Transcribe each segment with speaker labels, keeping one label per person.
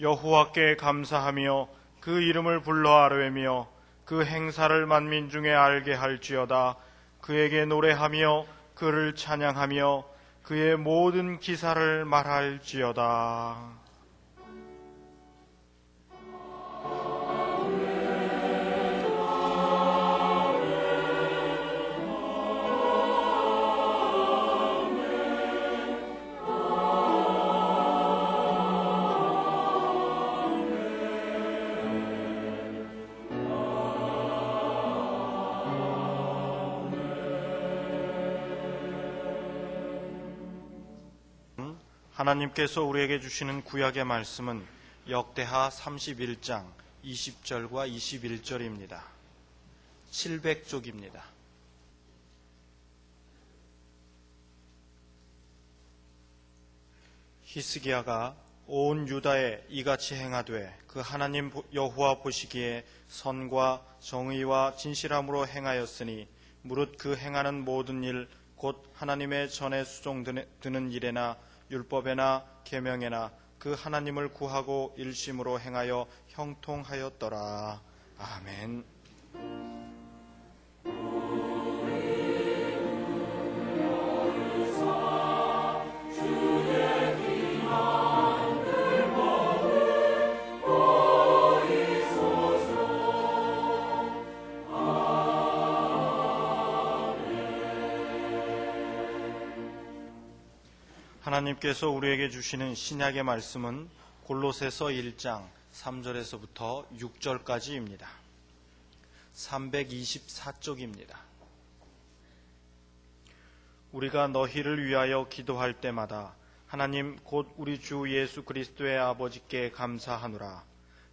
Speaker 1: 여호와께 감사하며 그 이름을 불러 아뢰며 그 행사를 만민 중에 알게 할지어다. 그에게 노래하며 그를 찬양하며 그의 모든 기사를 말할지어다. 하나님께서 우리에게 주시는 구약의 말씀은 역대하 31장 20절과 21절입니다. 700쪽입니다. 히스기야가 온 유다에 이같이 행하되 그 하나님 여호와 보시기에 선과 정의와 진실함으로 행하였으니 무릇 그 행하는 모든 일 곧 하나님의 전에 수종드는 일에나 율법에나 계명에나 그 하나님을 구하고 일심으로 행하여 형통하였더라. 아멘. 하나님께서 우리에게 주시는 신약의 말씀은 골로새서 1장 3절에서부터 6절까지입니다. 324쪽입니다. 우리가 너희를 위하여 기도할 때마다 하나님 곧 우리 주 예수 그리스도의 아버지께 감사하노라.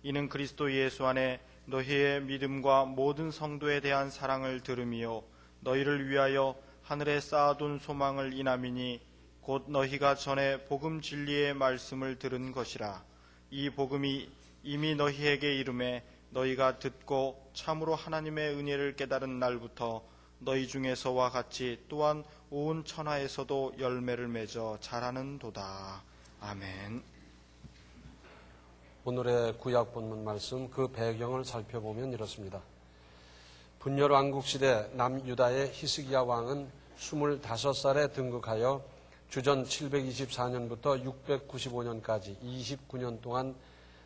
Speaker 1: 이는 그리스도 예수 안에 너희의 믿음과 모든 성도에 대한 사랑을 들으며 너희를 위하여 하늘에 쌓아둔 소망을 인함이니 곧 너희가 전에 복음 진리의 말씀을 들은 것이라. 이 복음이 이미 너희에게 이름에 너희가 듣고 참으로 하나님의 은혜를 깨달은 날부터 너희 중에서와 같이 또한 온 천하에서도 열매를 맺어 자라는도다. 아멘.
Speaker 2: 오늘의 구약 본문 말씀 그 배경을 살펴보면 이렇습니다. 분열 왕국시대 남유다의 히스기야 왕은 25살에 등극하여 주전 724년부터 695년까지 29년 동안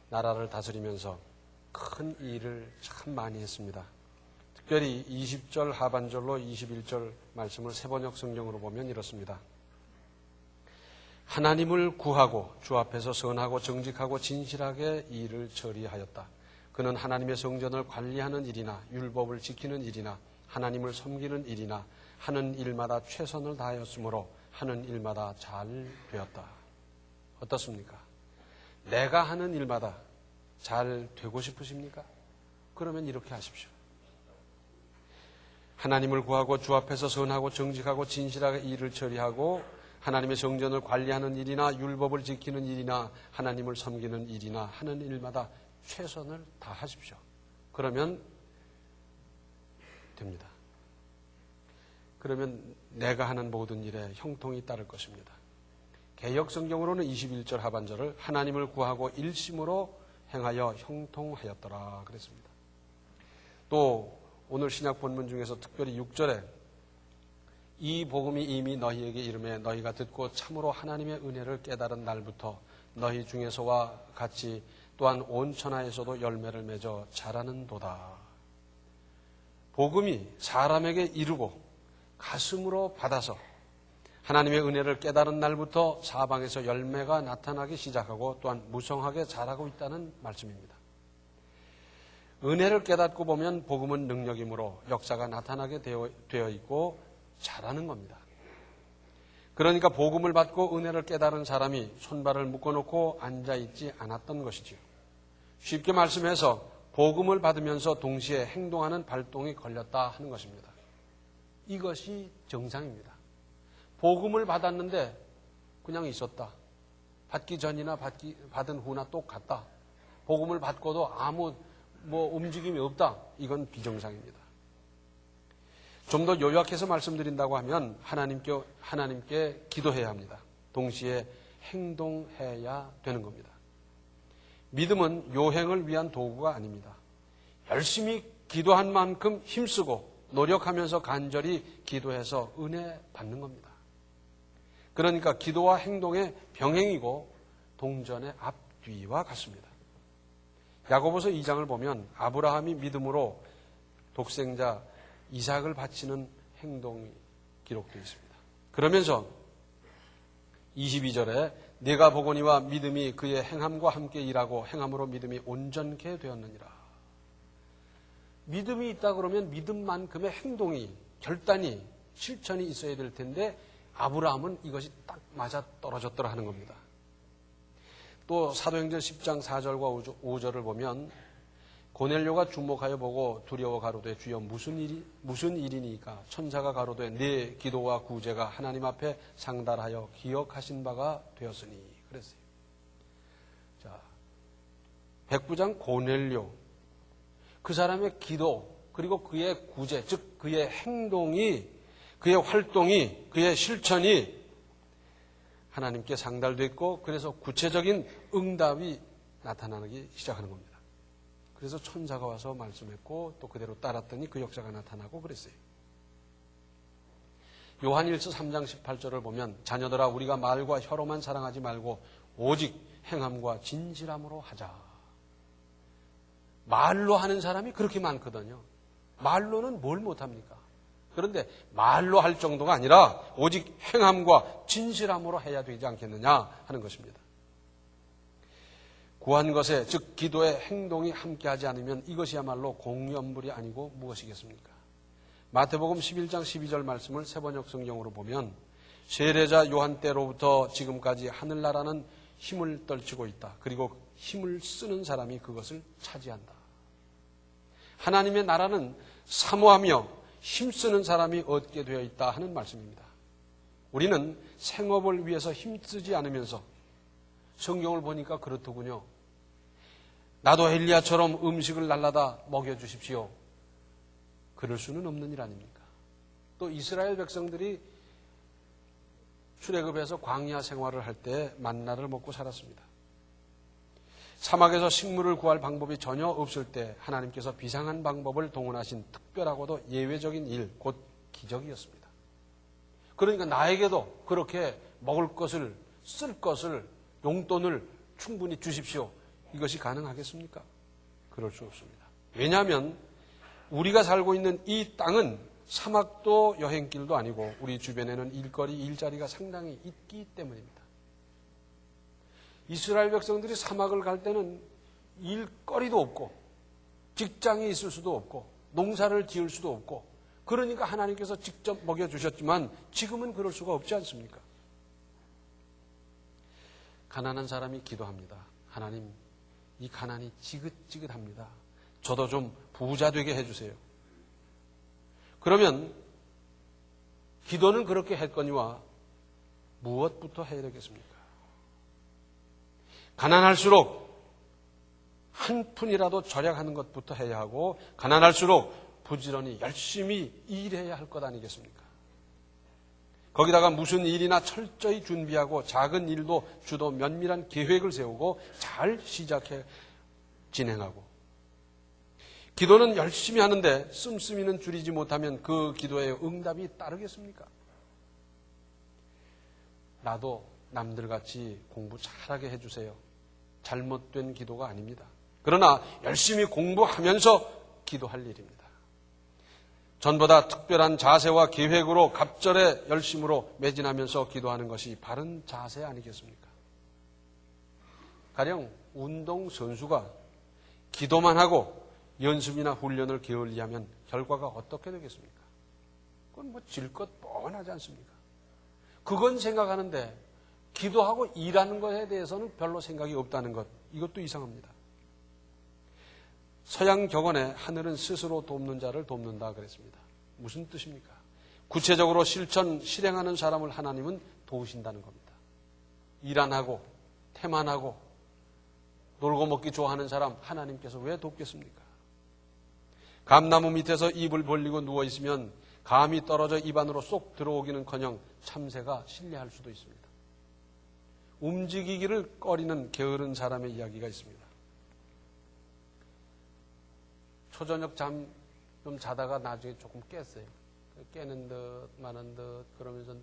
Speaker 2: 나라를 다스리면서 큰 일을 참 많이 했습니다. 특별히 20절 하반절로 21절 말씀을 세번역 성경으로 보면 이렇습니다. 하나님을 구하고 주 앞에서 선하고 정직하고 진실하게 일을 처리하였다. 그는 하나님의 성전을 관리하는 일이나 율법을 지키는 일이나 하나님을 섬기는 일이나 하는 일마다 최선을 다하였으므로 하는 일마다 잘 되었다. 어떻습니까? 내가 하는 일마다 잘 되고 싶으십니까? 그러면 이렇게 하십시오. 하나님을 구하고 주 앞에서 선하고 정직하고 진실하게 일을 처리하고 하나님의 성전을 관리하는 일이나 율법을 지키는 일이나 하나님을 섬기는 일이나 하는 일마다 최선을 다하십시오. 그러면 됩니다. 그러면 내가 하는 모든 일에 형통이 따를 것입니다. 개역 성경으로는 21절 하반절을 하나님을 구하고 일심으로 행하여 형통하였더라 그랬습니다. 또 오늘 신약 본문 중에서 특별히 6절에 이 복음이 이미 너희에게 이름에 너희가 듣고 참으로 하나님의 은혜를 깨달은 날부터 너희 중에서와 같이 또한 온 천하에서도 열매를 맺어 자라는도다. 복음이 사람에게 이르고 가슴으로 받아서 하나님의 은혜를 깨달은 날부터 사방에서 열매가 나타나기 시작하고 또한 무성하게 자라고 있다는 말씀입니다. 은혜를 깨닫고 보면 복음은 능력이므로 역사가 나타나게 되어 있고 자라는 겁니다. 그러니까 복음을 받고 은혜를 깨달은 사람이 손발을 묶어놓고 앉아있지 않았던 것이지요. 쉽게 말씀해서 복음을 받으면서 동시에 행동하는 발동이 걸렸다 하는 것입니다. 이것이 정상입니다. 복음을 받았는데 그냥 있었다. 받기 전이나 받은 후나 똑같다. 복음을 받고도 아무 움직임이 없다. 이건 비정상입니다. 좀 더 요약해서 말씀드린다고 하면 하나님께 기도해야 합니다. 동시에 행동해야 되는 겁니다. 믿음은 요행을 위한 도구가 아닙니다. 열심히 기도한 만큼 힘쓰고 노력하면서 간절히 기도해서 은혜 받는 겁니다. 그러니까 기도와 행동의 병행이고 동전의 앞뒤와 같습니다. 야고보서 2장을 보면 아브라함이 믿음으로 독생자 이삭을 바치는 행동이 기록되어 있습니다. 그러면서 22절에 내가 보거니와 믿음이 그의 행함과 함께 일하고 행함으로 믿음이 온전케 되었느니라. 믿음이 있다 그러면 믿음만큼의 행동이, 결단이, 실천이 있어야 될 텐데 아브라함은 이것이 딱 맞아 떨어졌더라 하는 겁니다. 또 사도행전 10장 4절과 5절을 보면 고넬료가 주목하여 보고 두려워 가로되 주여 무슨 일이니까 천사가 가로되 내 기도와 구제가 하나님 앞에 상달하여 기억하신 바가 되었으니 그랬어요. 자, 백부장 고넬료 그 사람의 기도 그리고 그의 구제 즉 그의 행동이 그의 활동이 그의 실천이 하나님께 상달됐고 그래서 구체적인 응답이 나타나기 시작하는 겁니다. 그래서 천사가 와서 말씀했고 또 그대로 따랐더니 그 역사가 나타나고 그랬어요. 요한일서 3장 18절을 보면 자녀들아 우리가 말과 혀로만 사랑하지 말고 오직 행함과 진실함으로 하자. 말로 하는 사람이 그렇게 많거든요. 말로는 뭘 못합니까? 그런데 말로 할 정도가 아니라 오직 행함과 진실함으로 해야 되지 않겠느냐 하는 것입니다. 구한 것에 즉 기도의 행동이 함께하지 않으면 이것이야말로 공연불이 아니고 무엇이겠습니까? 마태복음 11장 12절 말씀을 세번역 성경으로 보면 세례자 요한 때로부터 지금까지 하늘나라는 힘을 떨치고 있다. 그리고 힘을 쓰는 사람이 그것을 차지한다. 하나님의 나라는 사모하며 힘쓰는 사람이 얻게 되어 있다 하는 말씀입니다. 우리는 생업을 위해서 힘쓰지 않으면서 성경을 보니까 그렇더군요. 나도 엘리야처럼 음식을 날라다 먹여주십시오. 그럴 수는 없는 일 아닙니까? 또 이스라엘 백성들이 출애굽해서 광야 생활을 할 때 만나를 먹고 살았습니다. 사막에서 식물을 구할 방법이 전혀 없을 때 하나님께서 비상한 방법을 동원하신 특별하고도 예외적인 일, 곧 기적이었습니다. 그러니까 나에게도 그렇게 먹을 것을, 쓸 것을, 용돈을 충분히 주십시오. 이것이 가능하겠습니까? 그럴 수 없습니다. 왜냐하면 우리가 살고 있는 이 땅은 사막도 여행길도 아니고 우리 주변에는 일거리, 일자리가 상당히 있기 때문입니다. 이스라엘 백성들이 사막을 갈 때는 일거리도 없고 직장이 있을 수도 없고 농사를 지을 수도 없고 그러니까 하나님께서 직접 먹여주셨지만 지금은 그럴 수가 없지 않습니까? 가난한 사람이 기도합니다. 하나님, 이 가난이 지긋지긋합니다. 저도 좀 부자 되게 해주세요. 그러면 기도는 그렇게 했거니와 무엇부터 해야 되겠습니까? 가난할수록 한 푼이라도 절약하는 것부터 해야 하고 가난할수록 부지런히 열심히 일해야 할 것 아니겠습니까? 거기다가 무슨 일이나 철저히 준비하고 작은 일도 주도 면밀한 계획을 세우고 잘 시작해 진행하고 기도는 열심히 하는데 씀씀이는 줄이지 못하면 그 기도의 응답이 따르겠습니까? 나도 남들같이 공부 잘하게 해주세요. 잘못된 기도가 아닙니다. 그러나 열심히 공부하면서 기도할 일입니다. 전보다 특별한 자세와 계획으로 갑절의 열심으로 매진하면서 기도하는 것이 바른 자세 아니겠습니까? 가령 운동선수가 기도만 하고 연습이나 훈련을 게을리하면 결과가 어떻게 되겠습니까? 그건 뭐 질 것 뻔하지 않습니까? 그건 생각하는데 기도하고 일하는 것에 대해서는 별로 생각이 없다는 것, 이것도 이상합니다. 서양 격언에 하늘은 스스로 돕는 자를 돕는다 그랬습니다. 무슨 뜻입니까? 구체적으로 실행하는 사람을 하나님은 도우신다는 겁니다. 일 안 하고 태만하고 놀고 먹기 좋아하는 사람 하나님께서 왜 돕겠습니까? 감나무 밑에서 입을 벌리고 누워있으면 감이 떨어져 입 안으로 쏙 들어오기는커녕 참새가 신뢰할 수도 있습니다. 움직이기를 꺼리는 게으른 사람의 이야기가 있습니다. 초저녁 잠 좀 자다가 나중에 조금 깼어요. 깨는 듯 마는 듯 그러면서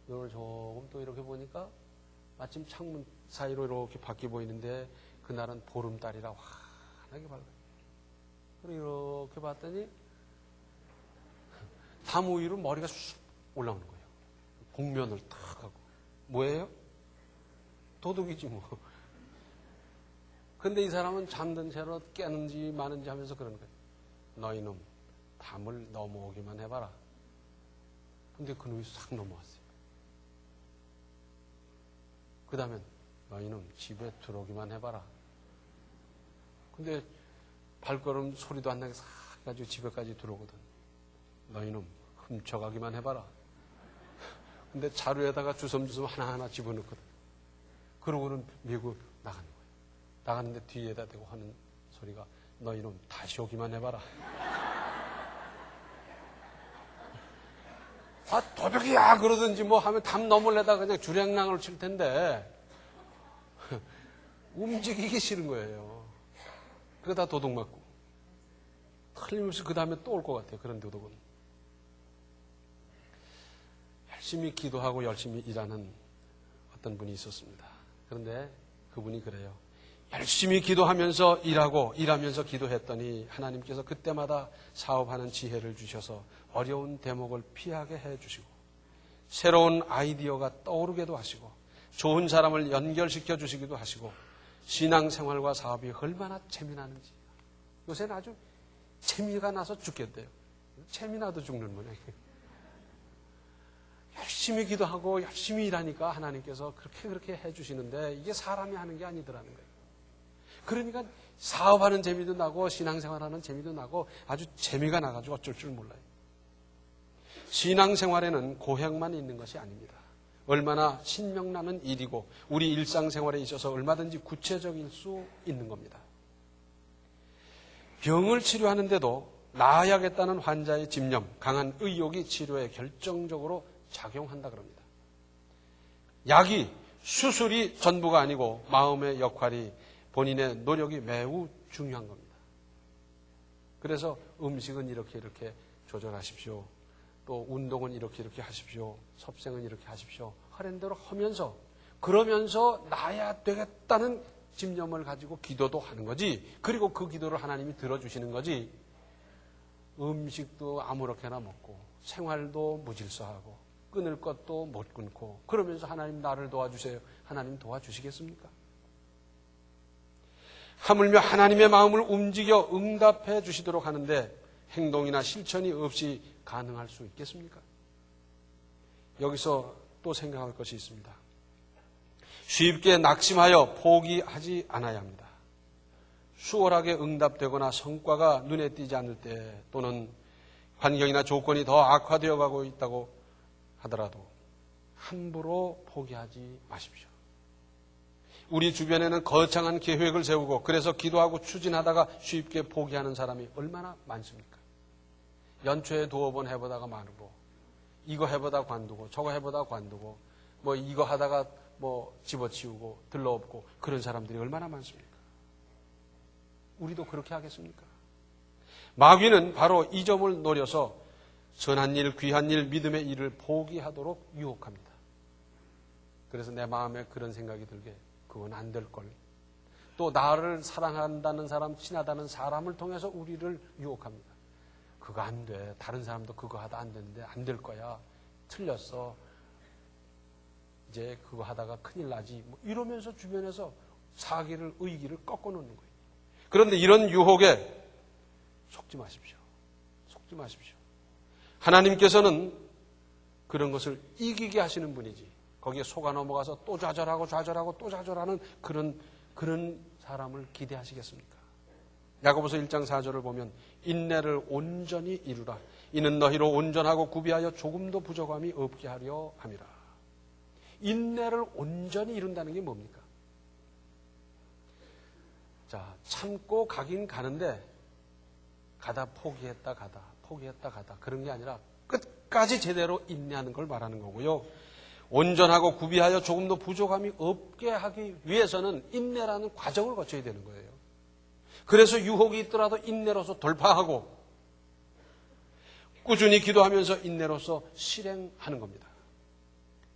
Speaker 2: 눈을 조금 또 이렇게 보니까 마침 창문 사이로 이렇게 밖이 보이는데 그날은 보름달이라 환하게 밝아요. 그리고 이렇게 봤더니 담 위로 머리가 쑥 올라오는 거예요. 복면을 탁 하고. 뭐예요? 도둑이지 뭐. 근데 이 사람은 잠든 채로 깨는지 마는지 하면서 그러는 거예요. 너희놈 담을 넘어오기만 해봐라. 근데 그놈이 싹 넘어왔어요. 그 다음엔 너희는 집에 들어오기만 해봐라. 근데 발걸음 소리도 안 나게 싹 가지고 집에까지 들어오거든. 너희는 훔쳐가기만 해봐라. 근데 자루에다가 주섬주섬 하나하나 집어넣거든. 그러고는 밀고 나가는 거예요. 나가는데 뒤에다 대고 하는 소리가 너희는 다시 오기만 해봐라. 도둑이야! 그러든지 뭐 하면 담 넘을래다가 그냥 주량랑을 칠 텐데, 움직이기 싫은 거예요. 그러다 도둑 맞고. 틀림없이 그 다음에 또 올 것 같아요. 그런 도둑은. 열심히 기도하고 열심히 일하는 어떤 분이 있었습니다. 그런데 그분이 그래요. 열심히 기도하면서 일하면서 기도했더니 하나님께서 그때마다 사업하는 지혜를 주셔서 어려운 대목을 피하게 해주시고 새로운 아이디어가 떠오르게도 하시고 좋은 사람을 연결시켜 주시기도 하시고 신앙생활과 사업이 얼마나 재미나는지 요새는 아주 재미가 나서 죽겠대요. 재미나도 죽는 모양이에요. 열심히 기도하고 열심히 일하니까 하나님께서 그렇게 해주시는데 이게 사람이 하는 게 아니더라는 거예요. 그러니까 사업하는 재미도 나고 신앙생활하는 재미도 나고 아주 재미가 나가지고 어쩔 줄 몰라요. 신앙생활에는 고행만 있는 것이 아닙니다. 얼마나 신명나는 일이고 우리 일상생활에 있어서 얼마든지 구체적일 수 있는 겁니다. 병을 치료하는데도 나아야겠다는 환자의 집념, 강한 의욕이 치료에 결정적으로 작용한다 그럽니다. 약이 수술이 전부가 아니고 마음의 역할이 본인의 노력이 매우 중요한 겁니다. 그래서 음식은 이렇게 조절하십시오. 또 운동은 이렇게 하십시오. 섭생은 이렇게 하십시오. 하는 대로 하면서 그러면서 나야 되겠다는 집념을 가지고 기도도 하는 거지. 그리고 그 기도를 하나님이 들어주시는 거지. 음식도 아무렇게나 먹고 생활도 무질서하고 끊을 것도 못 끊고 그러면서 하나님 나를 도와주세요. 하나님 도와주시겠습니까? 하물며 하나님의 마음을 움직여 응답해 주시도록 하는데 행동이나 실천이 없이 가능할 수 있겠습니까? 여기서 또 생각할 것이 있습니다. 쉽게 낙심하여 포기하지 않아야 합니다. 수월하게 응답되거나 성과가 눈에 띄지 않을 때 또는 환경이나 조건이 더 악화되어 가고 있다고 하더라도 함부로 포기하지 마십시오. 우리 주변에는 거창한 계획을 세우고 그래서 기도하고 추진하다가 쉽게 포기하는 사람이 얼마나 많습니까? 연초에 두어 번 해보다가 마르고 이거 해보다 관두고 저거 해보다 관두고 뭐 이거 하다가 뭐 집어치우고 들러엎고 그런 사람들이 얼마나 많습니까? 우리도 그렇게 하겠습니까? 마귀는 바로 이 점을 노려서 선한 일, 귀한 일, 믿음의 일을 포기하도록 유혹합니다. 그래서 내 마음에 그런 생각이 들게 그건 안 될 걸. 또 나를 사랑한다는 사람, 친하다는 사람을 통해서 우리를 유혹합니다. 그거 안 돼. 다른 사람도 그거 하다 안 되는데 안 될 거야. 틀렸어. 이제 그거 하다가 큰일 나지. 뭐 이러면서 주변에서 사기를, 의기를 꺾어놓는 거예요. 그런데 이런 유혹에 속지 마십시오. 속지 마십시오. 하나님께서는 그런 것을 이기게 하시는 분이지. 거기에 속아 넘어가서 또 좌절하고 또 좌절하는 그런 사람을 기대하시겠습니까? 야고보서 1장 4절을 보면 인내를 온전히 이루라. 이는 너희로 온전하고 구비하여 조금도 부족함이 없게 하려 함이라. 인내를 온전히 이룬다는 게 뭡니까? 자, 참고 가긴 가는데 가다 포기했다 가다 그런 게 아니라 끝까지 제대로 인내하는 걸 말하는 거고요. 온전하고 구비하여 조금도 부족함이 없게 하기 위해서는 인내라는 과정을 거쳐야 되는 거예요. 그래서 유혹이 있더라도 인내로서 돌파하고 꾸준히 기도하면서 인내로서 실행하는 겁니다.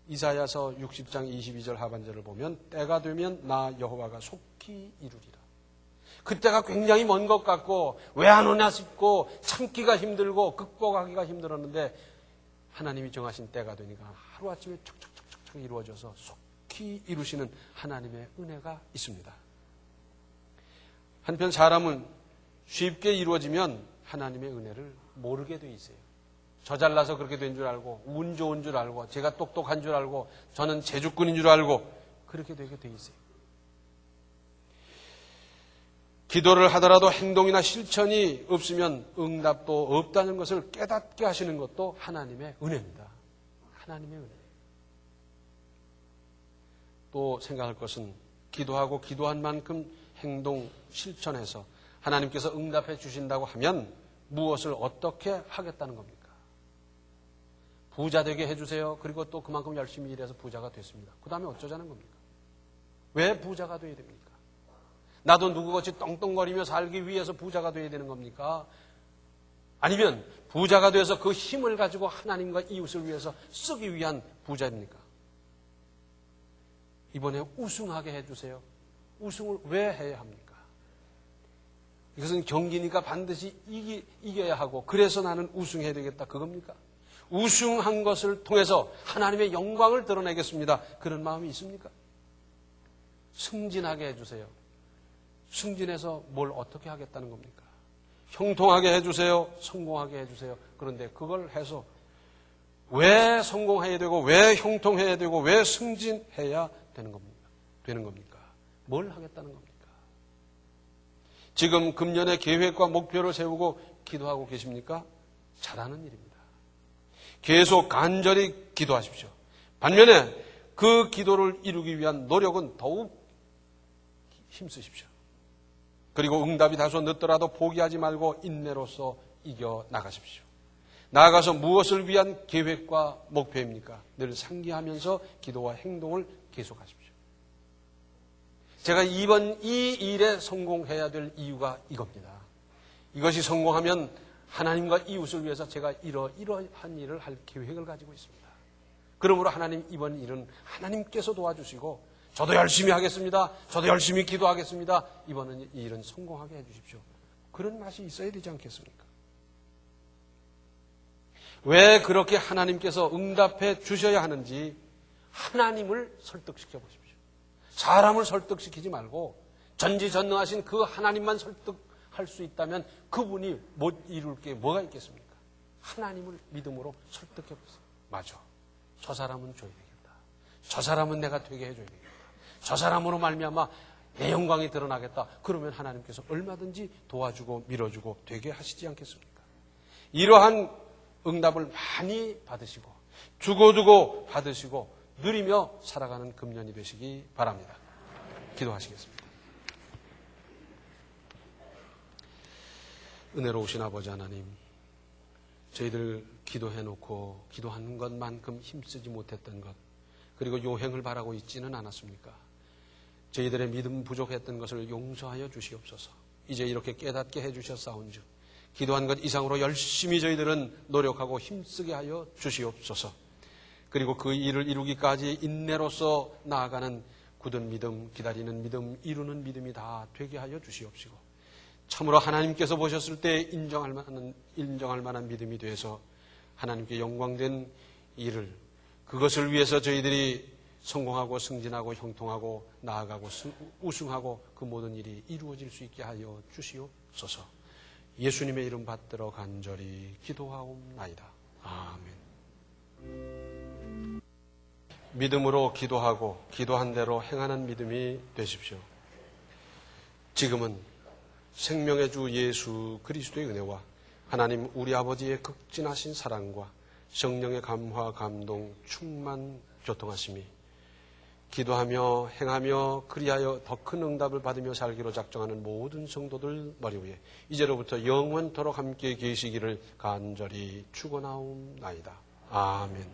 Speaker 2: 이사야서 60장 22절 하반절을 보면 때가 되면 나 여호와가 속히 이루리라. 그때가 굉장히 먼 것 같고 왜 안 오냐 싶고 참기가 힘들고 극복하기가 힘들었는데 하나님이 정하신 때가 되니까 하루아침에 척척척척 이루어져서 속히 이루시는 하나님의 은혜가 있습니다. 한편 사람은 쉽게 이루어지면 하나님의 은혜를 모르게 돼 있어요. 저 잘나서 그렇게 된 줄 알고 운 좋은 줄 알고 제가 똑똑한 줄 알고 저는 제주꾼인 줄 알고 그렇게 되게 돼 있어요. 기도를 하더라도 행동이나 실천이 없으면 응답도 없다는 것을 깨닫게 하시는 것도 하나님의 은혜입니다. 하나님의 은혜. 또 생각할 것은 기도하고 기도한 만큼 행동, 실천해서 하나님께서 응답해 주신다고 하면 무엇을 어떻게 하겠다는 겁니까? 부자 되게 해주세요. 그리고 또 그만큼 열심히 일해서 부자가 됐습니다. 그 다음에 어쩌자는 겁니까? 왜 부자가 돼야 됩니까? 나도 누구같이 떵떵거리며 살기 위해서 부자가 돼야 되는 겁니까? 아니면 부자가 돼서 그 힘을 가지고 하나님과 이웃을 위해서 쓰기 위한 부자입니까? 이번에 우승하게 해주세요. 우승을 왜 해야 합니까? 이것은 경기니까 반드시 이겨야 하고 그래서 나는 우승해야 되겠다 그겁니까? 우승한 것을 통해서 하나님의 영광을 드러내겠습니다. 그런 마음이 있습니까? 승진하게 해주세요. 승진해서 뭘 어떻게 하겠다는 겁니까? 형통하게 해주세요. 성공하게 해주세요. 그런데 그걸 해서 왜 성공해야 되고 왜 형통해야 되고 왜 승진해야 되는 겁니까? 뭘 하겠다는 겁니까? 지금 금년의 계획과 목표를 세우고 기도하고 계십니까? 잘하는 일입니다. 계속 간절히 기도하십시오. 반면에 그 기도를 이루기 위한 노력은 더욱 힘쓰십시오. 그리고 응답이 다소 늦더라도 포기하지 말고 인내로서 이겨나가십시오. 나아가서 무엇을 위한 계획과 목표입니까? 늘 상기하면서 기도와 행동을 계속하십시오. 제가 이번 이 일에 성공해야 될 이유가 이겁니다. 이것이 성공하면 하나님과 이웃을 위해서 제가 이러한 일을 할 계획을 가지고 있습니다. 그러므로 하나님 이번 일은 하나님께서 도와주시고 저도 열심히 하겠습니다. 저도 열심히 기도하겠습니다. 이번 일은 성공하게 해주십시오. 그런 맛이 있어야 되지 않겠습니까? 왜 그렇게 하나님께서 응답해 주셔야 하는지 하나님을 설득시켜 보십시오. 사람을 설득시키지 말고 전지전능하신 그 하나님만 설득할 수 있다면 그분이 못 이룰 게 뭐가 있겠습니까? 하나님을 믿음으로 설득해 보세요. 맞아. 저 사람은 줘야 되겠다. 저 사람은 내가 되게 해줘야 되겠다. 저 사람으로 말미암아 내 영광이 드러나겠다. 그러면 하나님께서 얼마든지 도와주고 밀어주고 되게 하시지 않겠습니까? 이러한 응답을 많이 받으시고 주고주고 받으시고 누리며 살아가는 금년이 되시기 바랍니다. 기도하시겠습니다. 은혜로우신 아버지 하나님, 저희들 기도해놓고 기도하는 것만큼 힘쓰지 못했던 것, 그리고 요행을 바라고 있지는 않았습니까? 저희들의 믿음 부족했던 것을 용서하여 주시옵소서. 이제 이렇게 깨닫게 해주셨사온즉 기도한 것 이상으로 열심히 저희들은 노력하고 힘쓰게 하여 주시옵소서. 그리고 그 일을 이루기까지 인내로서 나아가는 굳은 믿음, 기다리는 믿음, 이루는 믿음이 다 되게 하여 주시옵시고 참으로 하나님께서 보셨을 때 인정할 만한 믿음이 되어서 하나님께 영광된 일을 그것을 위해서 저희들이 성공하고 승진하고 형통하고 나아가고 우승하고 그 모든 일이 이루어질 수 있게 하여 주시옵소서. 예수님의 이름 받들어 간절히 기도하옵나이다. 아멘. 믿음으로 기도하고 기도한 대로 행하는 믿음이 되십시오. 지금은 생명의 주 예수 그리스도의 은혜와 하나님 우리 아버지의 극진하신 사랑과 성령의 감화 감동 충만 교통하심이 기도하며 행하며 그리하여 더 큰 응답을 받으며 살기로 작정하는 모든 성도들 머리 위에 이제로부터 영원토록 함께 계시기를 간절히 축원하옵나이다. 아멘.